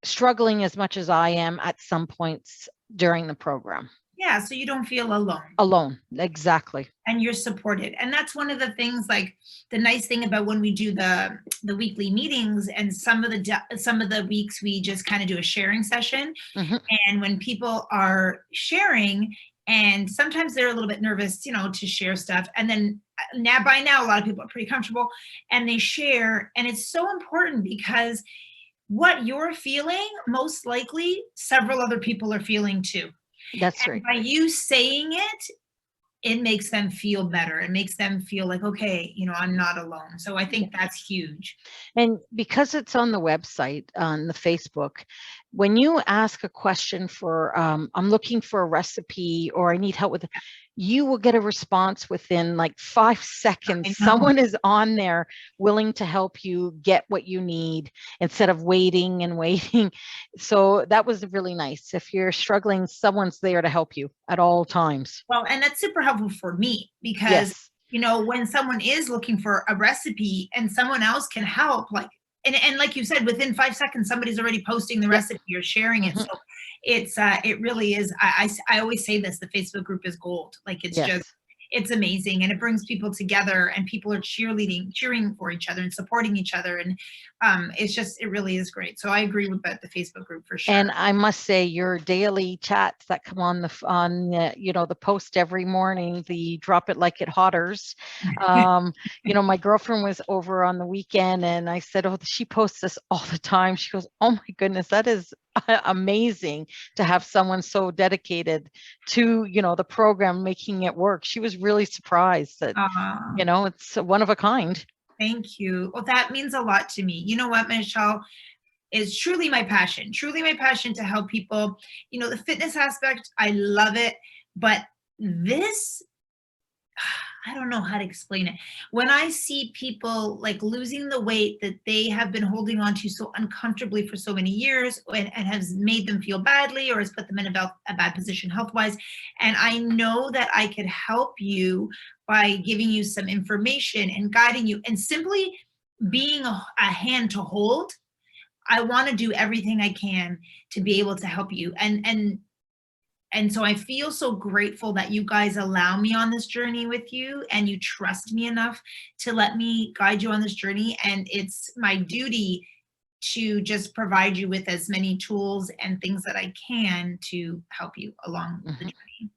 struggling as much as I am at some points during the program. Yeah, so you don't feel alone. Alone, exactly. And you're supported. And that's one of the things, like the nice thing about when we do the weekly meetings, and some of the weeks we just kind of do a sharing session. And when people are sharing, and sometimes they're a little bit nervous, to share stuff. And then by now, a lot of people are pretty comfortable, and they share. And it's so important, because what you're feeling, most likely several other people are feeling too. That's right. By you saying it, it makes them feel better. It makes them feel like, okay, I'm not alone. So I think that's huge. And because it's on the website, on the Facebook, when you ask a question for, I'm looking for a recipe, or I need help with it, you will get a response within like 5 seconds. Someone is on there willing to help you get what you need, instead of waiting and waiting. So that was really nice. If you're struggling, someone's there to help you at all times. Well, and that's super helpful for me, because, when someone is looking for a recipe and someone else can help, and like you said, within 5 seconds, somebody's already posting the recipe or sharing it. So it really is. I always say this, the Facebook group is gold. Like it's just, it's amazing, and it brings people together, and people are cheering for each other and supporting each other, and it really is great. So I agree with the Facebook group for sure. And I must say, your daily chats that come on the post every morning, the drop it like it hotters. My girlfriend was over on the weekend, and I said, "Oh, she posts this all the time." She goes, "Oh my goodness, that is amazing to have someone so dedicated to the program, making it work." She was really surprised that it's one of a kind. Thank you. Well, that means a lot to me. You know what, Michelle? Is truly my passion to help people. The fitness aspect, I love it, but this, I don't know how to explain it. When I see people like losing the weight that they have been holding on to so uncomfortably for so many years, and has made them feel badly, or has put them in a bad position health-wise, and I know that I could help you by giving you some information and guiding you and simply being a hand to hold. I want to do everything I can to be able to help you. And so I feel so grateful that you guys allow me on this journey with you, and you trust me enough to let me guide you on this journey. And it's my duty to just provide you with as many tools and things that I can to help you along the journey.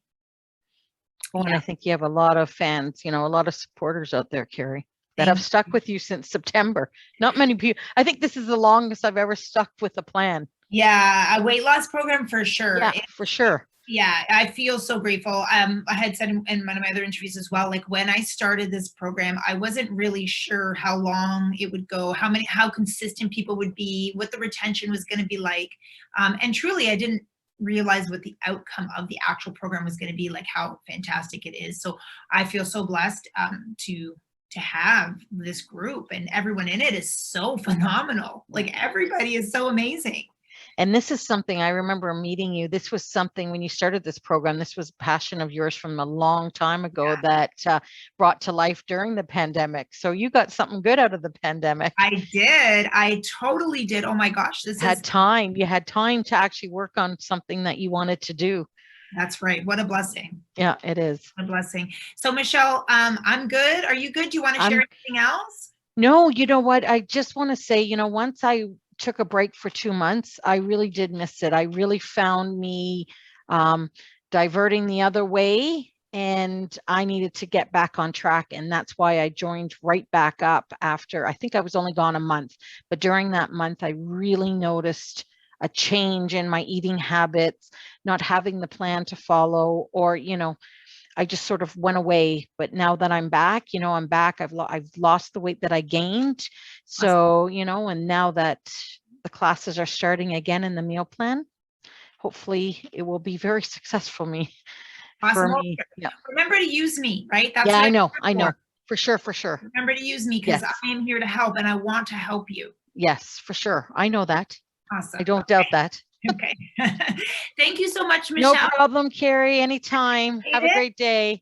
Well, and I think you have a lot of fans, a lot of supporters out there, Carrie, that have stuck with you since September. Not many people. I think this is the longest I've ever stuck with a plan. Yeah, a weight loss program for sure. Yeah, for sure. Yeah, I feel so grateful. I had said in one of my other interviews as well, like when I started this program, I wasn't really sure how long it would go, how consistent people would be, what the retention was going to be like. And truly, I didn't realize what the outcome of the actual program was going to be, like how fantastic it is. So I feel so blessed to have this group, and everyone in it is so phenomenal. Like everybody is so amazing. And this is something I remember meeting you. This was something when you started this program, this was a passion of yours from a long time ago that brought to life during the pandemic. So you got something good out of the pandemic. I did. I totally did. Oh my gosh. You had time to actually work on something that you wanted to do. That's right. What a blessing. Yeah, it is. What a blessing. So Michelle, I'm good. Are you good? Do you want to share anything else? No, you know what? I just want to say, once I took a break for 2 months, I really did miss it. I really found me diverting the other way, and I needed to get back on track. And that's why I joined right back up after, I think I was only gone a month, but during that month, I really noticed a change in my eating habits, not having the plan to follow, or, I just sort of went away. But now that I'm back, I'm back. I've lost the weight that I gained. So, and now that the classes are starting again in the meal plan, hopefully it will be very successful for me. Yeah. Remember to use me, right? That's I know. For sure. Remember to use me, because I am here to help, and I want to help you. Yes, for sure. I know that. Awesome. I don't doubt that. Okay. Thank you so much, Michelle. No problem, Carrie. Anytime. Have a great day.